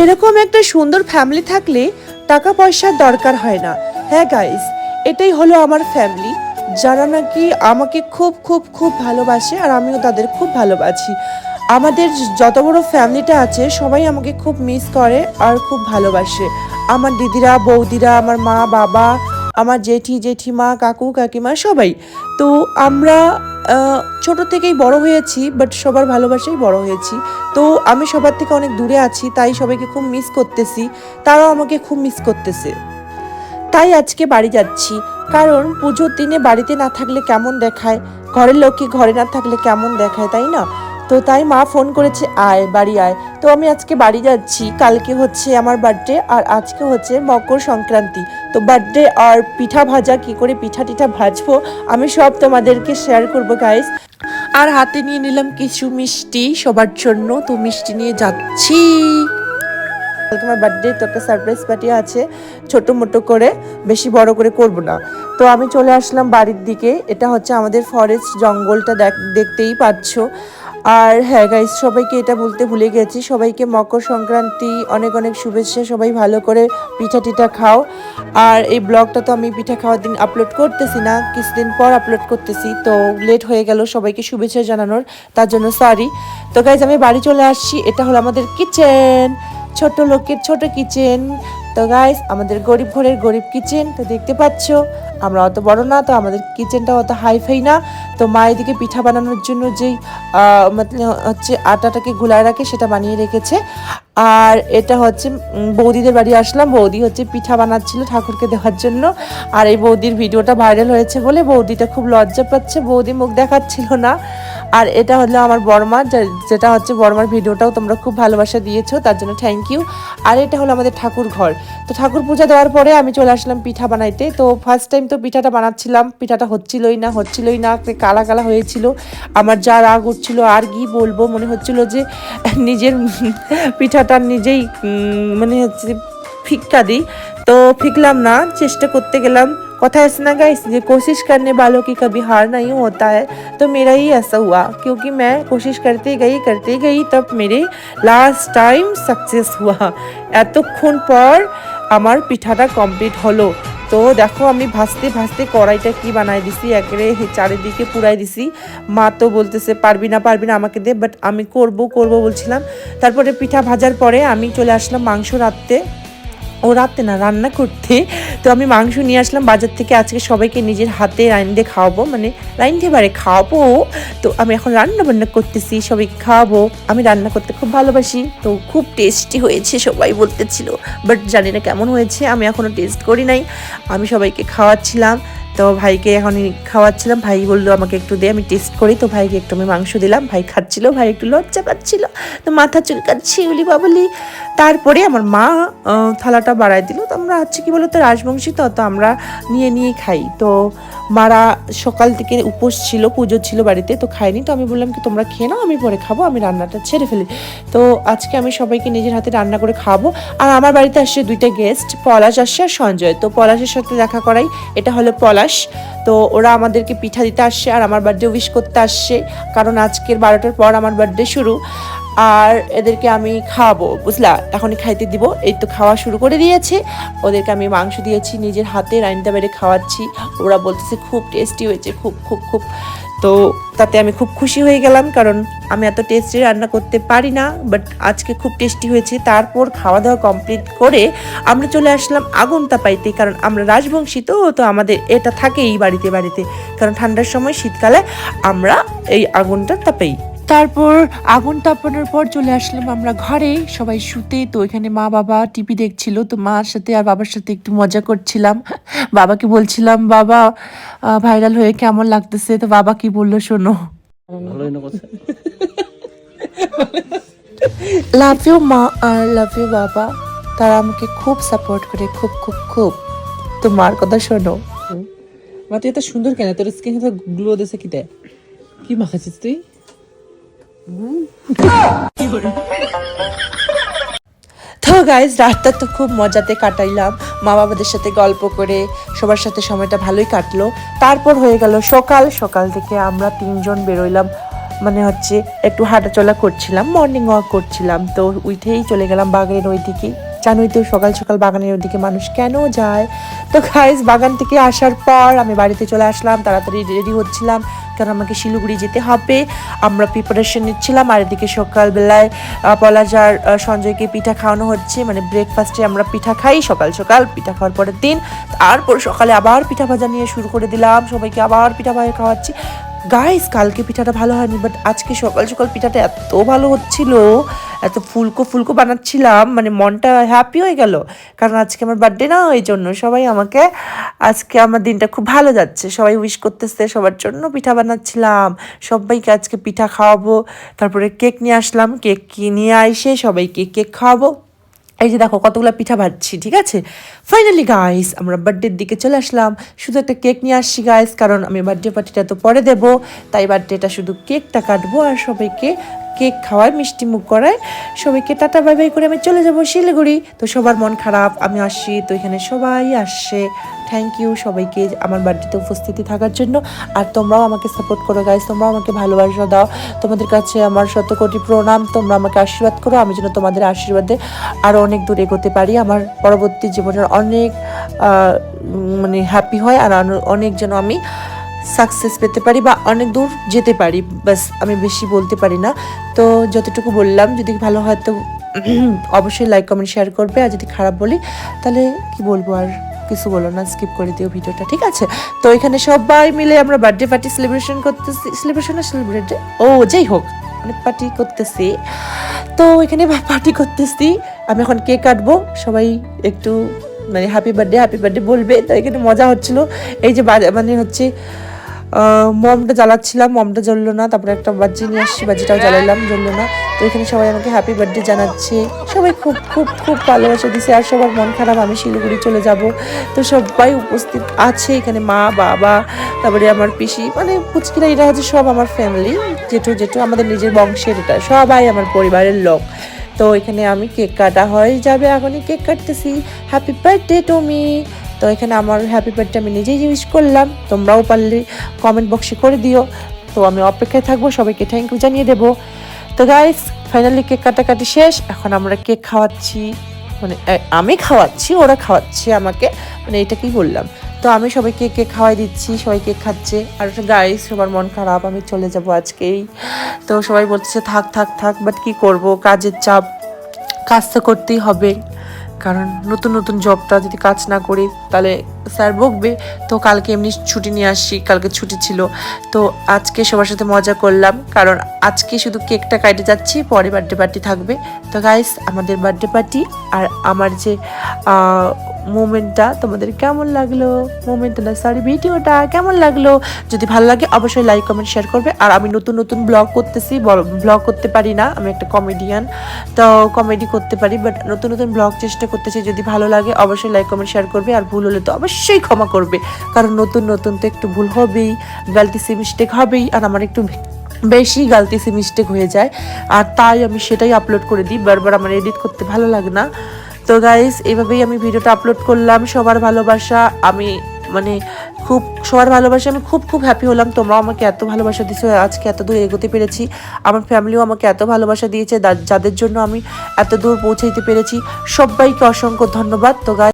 এরকম একটা সুন্দর ফ্যামিলি থাকলে টাকা পয়সার দরকার হয় না। হ্যাঁ গাইস, এটাই হলো আমার ফ্যামিলি, যারা নাকি আমাকে খুব খুব খুব ভালোবাসে আর আমিও তাদের খুব ভালোবাসি। আমাদের যত বড় ফ্যামিলিটা আছে সবাই আমাকে খুব মিস করে আর খুব ভালোবাসে। আমার দিদিরা, বৌদিরা, আমার মা, বাবা, আমার জেঠি, জেঠিমা, কাকু, কাকিমা সবাই। তো আমরা ছোট থেকেই বড় হয়েছি, বাট সবার ভালোবাসাই বড় হয়েছি। তো আমি সবার থেকে অনেক দূরে আছি, তাই সবাইকে খুব মিস করতেছি, তারাও আমাকে খুব মিস করতেছে। তাই আজকে বাড়ি যাচ্ছি, কারণ পুজোর দিনে বাড়িতে না থাকলে কেমন দেখায়, ঘরের লোককে ঘরে না থাকলে কেমন দেখায়, তাই না? তো তাই মা ফোন করেছে, আয় বাড়ি আয়। তো আমি আজকে বাড়ি যাচ্ছি। কালকে হচ্ছে আমার বার্থডে আর আজকে হচ্ছে মকর সংক্রান্তি। তো বার্থডে আর পিঠা ভাজা, কি করে পিঠা টিঠা ভাজবো আমি সব তোমাদেরকে শেয়ার করবো গাইস। আর হাতে নিয়ে নিলাম কিছু মিষ্টি সবার জন্য, তো মিষ্টি নিয়ে যাচ্ছি। তোমার বার্থডে তো একটা সারপ্রাইজ পার্টি আছে, ছোট মোটো করে, বেশি বড় করে করব না। তো আমি চলে আসলাম বাড়ির দিকে। এটা হচ্ছে আমাদের ফরেস্ট, জঙ্গলটা দেখতেই পাচ্ছ। আর হ্যাঁ গাইস, সবাইকে এটা বলতে ভুলে গেছি, সবাইকে মকর সংক্রান্তি অনেক অনেক শুভেচ্ছা। সবাই ভালো করে পিঠা টিঠা খাও। আর এই ব্লগটা তো আমি পিঠা খাওয়ার দিন আপলোড করতেছি না, কিছুদিন পর আপলোড করতেছি, তো লেট হয়ে গেল সবাইকে শুভেচ্ছা জানানোর, তার জন্য সরি। তো গাইস, আমি বাড়ি চলে আসছি। এটা হলো আমাদের কিচেন, ছোট লোকের ছোট কিচেন। তো গাইস, আমাদের গরিব ঘরের গরিব কিচেন। তো দেখতে পাচ্ছ আমরা অত বড় না, তো আমাদের কিচেনটা অত হাইফাই না। তো মা এদিকে পিঠা বানানোর জন্য যেই হচ্ছে আটাটাকে গুলায় রাখে সেটা বানিয়ে রেখেছে। আর এটা হচ্ছে বৌদিদের বাড়ি আসলাম, বৌদি হচ্ছে পিঠা বানাচ্ছিল ঠাকুরকে দেওয়ার জন্য। আর এই বৌদির ভিডিওটা ভাইরাল হয়েছে বলে বৌদিটা খুব লজ্জা পাচ্ছে, বৌদি মুখ দেখাচ্ছিল না। আর এটা হলো আমার বড়মা, যেটা হচ্ছে বড়মার ভিডিওটাও তোমরা খুব ভালোবাসা দিয়েছো, তার জন্য থ্যাংক ইউ। আর এটা হলো আমাদের ঠাকুর ঘর। তো ঠাকুর পূজা দেওয়ার পরে আমি চলে আসলাম পিঠা বানাইতে। তো ফার্স্ট টাইম তো পিঠাটা বানাচ্ছিলাম, পিঠাটা হচ্ছিলই না, কালা কালা হয়েছিল। আমার যা রাগ উঠছিল আর কি বলবো, মনে হচ্ছিল যে নিজের পিঠাটা নিজেই মানে হচ্ছে ফিক্কা দিই। তো ফিকলাম না, চেষ্টা করতে গেলাম। কথা है ना गाइस, ये कोशिश करने वालों की कभी हार नहीं होता है। तो मेरा ही ऐसा हुआ, क्योंकि मैं कोशिश करते गई तब मेरे लास्ट टाइम सक्सेस हुआ। এতক্ষণ পর আমার পিঠাটা কমপ্লিট হলো। তো দেখো আমি ভাজতে ভাজতে কড়াইটা কি বানাই দিছি, একেবারে চারিদিকে পুরাই দিছি। মা তো বলতেছে পারবি না আমাকে দে, বাট আমি করব বলছিলাম। তারপরে পিঠা ভাজার পরে আমি চলে আসলাম মাংস রান্না করতে। তো আমি মাংস নিয়ে আসলাম বাজার থেকে। আজকে সবাইকে নিজের হাতে রাইন্দে খাওয়াবো, মানে রাইন্দে বারে খাওয়াবো। তো আমি এখন রান্না বান্না করতেছি, সবাইকে খাওয়াবো। আমি রান্না করতে খুব ভালোবাসি, তো খুব টেস্টি হয়েছে সবাই বলতেছিল, বাট জানি না কেমন হয়েছে, আমি এখনো টেস্ট করি নাই। আমি সবাইকে খাওয়াচ্ছিলাম, তো ভাইকে এখন খাওয়াচ্ছিলাম। ভাই বললো আমাকে একটু দে, আমি টেস্ট করি। তো ভাইকে একটু আমি মাংস দিলাম, ভাই খাচ্ছিল, ভাই একটু লজ্জা পাচ্ছিল, তো মাথা চুলকাচ্ছি উলি বাবলি। তারপরে আমার মা থালাটা বাড়াই দিল। তো আমরা হচ্ছে কি বলতো রাজবংশী, তো আমরা নিয়ে খাই। তো মারা সকাল থেকে উপোস ছিল, পুজো ছিল বাড়িতে, তো খাইনি। তো আমি বললাম কি তোমরা খেয়ে নাও, আমি পরে খাবো, আমি রান্নাটা ছেড়ে ফেলি। তো আজকে আমি সবাইকে নিজের হাতে রান্না করে খাবো। আর আমার বাড়িতে আসছে দুইটা গেস্ট, পলাশ আসছে আর সঞ্জয়। তো পলাশের সাথে দেখা করাই, এটা হলো পলাশ। তো ওরা আমাদেরকে পিঠা দিতে আসছে আর আমার বার্থডে উইশ করতে আসছে, কারণ আজকের 12টার পর আমার বার্থডে শুরু। আর এদেরকে আমি খাওয়াবো, বুঝলা, এখনই খাইতে দিব। এই তো খাওয়া শুরু করে দিয়েছে। ওদেরকে আমি মাংস দিয়েছি, নিজের হাতে রান্না বেড়ে খাওয়াচ্ছি। ওরা বলতেছে খুব টেস্টি হয়েছে, খুব খুব খুব। তো তাতে আমি খুব খুশি হয়ে গেলাম, কারণ আমি এত টেস্টি রান্না করতে পারি না, বাট আজকে খুব টেস্টি হয়েছে। তারপর খাওয়া দাওয়া কমপ্লিট করে আমরা চলে আসলাম আগুন তাপাইতে, কারণ আমরা রাজবংশী, তো আমাদের এটা থাকেই বাড়িতে, কারণ ঠান্ডার সময় শীতকালে আমরা এই আগুনটা তাপাই। তারপর আগুন তাপানোর পর চলে আসলাম আমরা ঘরে, সবাই শুতে। তো এখানে মা বাবা টিভি দেখছিল, তো মার সাথে আর বাবার সাথে একটু মজা করছিলাম। বাবাকে বলছিলাম বাবা ভাইরাল হয়ে কেমন লাগতেছে, তো বাবা কি বললো শোনো। লাভ ইউ মা আর লাভ ইউ বাবা, তারা আমাকে খুব সাপোর্ট করে, খুব খুব খুব। তো মার কথা শোনো। মা তুই এত সুন্দর কেন, তোর স্কিন গ্লো দিছে কি দেয়, কি মাখাচ্ছিস তুই? তো গাইজ, রাতটা তো খুব মজাতে কাটাইলাম, মা বাবাদের সাথে গল্প করে সবার সাথে সময়টা ভালোই কাটলো। তারপর হয়ে গেল সকাল থেকে আমরা 3জন বেরোইলাম মানে হচ্ছে একটু হাঁটাচলা করছিলাম, মর্নিং ওয়াক করছিলাম, তো উঠেই চলে গেলাম বাগানের ওই দিকে। জানোই তো সকাল সকাল বাগানের ওদিকে মানুষ কেন যায়। তো গাইস বাগান থেকে আসার পর আমি বাড়িতে চলে আসলাম, তাড়াতাড়ি রেডি হচ্ছিলাম কারণ আমাকে শিলিগুড়ি যেতে হবে। আমরা প্রিপারেশন নিচ্ছিলাম, আর এদিকে সকালবেলায় পলাজার সঞ্জয়কে পিঠা খাওয়ানো হচ্ছে, মানে ব্রেকফাস্টে আমরা পিঠা খাই সকাল সকাল, পিঠা খাওয়ার পরের দিন তারপর সকালে আবার পিঠা ভাজা নিয়ে শুরু করে দিলাম, সবাইকে আবার পিঠা ভাজা খাওয়াচ্ছি। গাইস কালকে পিঠাটা ভালো হয়নি, বাট আজকে সকাল সকাল পিঠাটা এত ভালো হচ্ছিল, এত ফুলকো ফুলকো বানাচ্ছিলাম, মানে মনটা হ্যাপি হয়ে গেল। কারণ আজকে আমার বার্থডে না, ওই জন্য সবাই আমাকে, আজকে আমার দিনটা খুব ভালো যাচ্ছে, সবাই উইশ করতেছে, সবার জন্য পিঠা বানাচ্ছিলাম, সবাইকে আজকে পিঠা খাওয়াবো। তারপরে কেক নিয়ে আসলাম, কেক নিয়ে এসে সবাইকে কেক খাওয়াবো। এই যে দেখো কতগুলো পিঠা ভাজছি, ঠিক আছে। ফাইনালি গাইস আমরা বার্থডের দিকে চলে আসলাম, শুধু একটা কেক নিয়ে আসছি গাইস, কারণ আমি বার্থডে পার্টিটা তো পরে দেবো, তাই বার্থডেটা শুধু কেকটা কাটবো আর সবাইকে কেক খাওয়ায়, মিষ্টি মুখ করায়, সবাইকে টাটা বাই বাই করে আমি চলে যাবো শিলিগুড়ি। তো সবার মন খারাপ, আমি আসছি, তো এখানে সবাই আসছে। থ্যাংক ইউ সবাইকে আমার বার্থডেতে উপস্থিতি থাকার জন্য। আর তোমরাও আমাকে সাপোর্ট করো গাইস, তোমরাও আমাকে ভালোবাসা দাও, তোমাদের কাছে আমার শত কোটি প্রণাম। তোমরা আমাকে আশীর্বাদ করো, আমি যেন তোমাদের আশীর্বাদে আরও অনেক দূর এগোতে পারি, আমার পরবর্তী জীবনের অনেক মানে হ্যাপি হয়, আর অনেক যেন আমি সাকসেস পেতে পারি বা অনেক দূর যেতে পারি। বাস আমি বেশি বলতে পারি না, তো যতটুকু বললাম, যদি ভালো হয় তো অবশ্যই লাইক কমেন্ট শেয়ার করবে, আর যদি খারাপ বলি তাহলে কি বলবো, আর কিছু বলো না, স্কিপ করে দিও ভিডিওটা, ঠিক আছে। তো এখানে সবাই মিলে আমরা বার্থডে পার্টি সেলিব্রেশন করতেছি, ও যাই হোক অনেক পার্টি করতেছি, তো এখানে পার্টি করতেছি। আমি এখন কেক কাটবো, সবাই একটু মানে হ্যাপি বার্থডে বলবে, তো এখানে মজা হচ্ছিল। এই যে মানে হচ্ছে মমটা জ্বালাচ্ছিলাম, মমটা জ্বললো না, তারপরে একটা বাজি নিয়ে আসছি, বাজিটাও জ্বালাইলাম, জ্বললো না। তো এখানে সবাই আমাকে হ্যাপি বার্থডে জানাচ্ছে, সবাই খুব খুব খুব ভালোবাসা দিছে, আর সবার মন খারাপ, আমি শিলিগুড়ি চলে যাব। তো সবাই উপস্থিত আছে এখানে, মা বাবা, তারপরে আমার পিসি, মানে পুচকিরা, এরা হচ্ছে সব আমার ফ্যামিলি, জেঠু আমাদের নিজের বংশের, এটা সবাই আমার পরিবারের লোক। তো এখানে আমি কেক কাটা হয়ে যাবে, এখনই কেক কাটতেছি। Happy birthday to me. তো এখানে আমার হ্যাপি বার্থডে আমি নিজেই উইশ করলাম, তোমরাও পারলে কমেন্ট বক্সে করে দিও, তো আমি অপেক্ষায় থাকবো, সবাইকে থ্যাংক ইউ জানিয়ে দেবো। তো গাইস ফাইনালি কেক কাটাকাটি শেষ, এখন আমরা কেক খাওয়াচ্ছি, মানে আমি খাওয়াচ্ছি, ওরা খাওয়াচ্ছে আমাকে, মানে এটা কি বললাম। তো আমি সবাইকে কেক খাওয়াই দিচ্ছি, সবাই কেক খাচ্ছে, আর গাইস সবার মন খারাপ, আমি চলে যাব আজকেই। তো সবাই বলছে থাক থাক থাক, বাট কি করব, কাজের চাপ, কাজ তো করতেই হবে, কারণ নতুন নতুন জবটা যদি কাজ না করি তাহলে স্যার বকবে। তো কালকে এমনি ছুটি নিয়ে আসছি, কালকে ছুটি ছিল, তো আজকে সবার সাথে মজা করলাম, কারণ আজকে শুধু কেকটা কাটে যাচ্ছি, পরে বার্থডে পার্টি থাকবে। তো গাইস আমাদের বার্থডে পার্টি আর আমার যে মোমেন্টটা তোমাদের কেমন লাগলো, ভিডিওটা কেমন লাগলো, যদি ভালো লাগে অবশ্যই লাইক কমেন্ট শেয়ার করবে। আর আমি নতুন নতুন ব্লগ করতেছি, ব্লগ করতে পারি না, আমি একটা কমেডিয়ান, তো কমেডি করতে পারি, বাট নতুন নতুন ব্লগ চেষ্টা করতেছি, যদি ভালো লাগে অবশ্যই লাইক কমেন্ট শেয়ার করবে, আর ভুল হলে তো অবশ্যই ক্ষমা করবে, কারণ নতুন নতুন তো একটু ভুল হবেই, গালতি সে মিস্টেক হবেই, আর আমার একটু বেশি গালতি সে মিস্টেক হয়ে যায়, আর তাই আমি সেটাই আপলোড করে দিই, বারবার আমার এডিট করতে ভালো লাগে না। তো গাইস এইভাবেই আমি ভিডিওটা আপলোড করলাম, সবার ভালোবাসা আমি মানে খুব, সবার ভালোবাসা আমি খুব খুব হ্যাপি হলাম, তোমরাও আমাকে এত ভালোবাসা দিয়েছো, আজকে এত দূর এগোতে পেরেছি, আমার ফ্যামিলিও আমাকে এত ভালোবাসা দিয়েছে, যাদের জন্য আমি এত দূর পৌঁছাইতে পেরেছি, সবাইকে অসংখ্য ধন্যবাদ। তো গাইস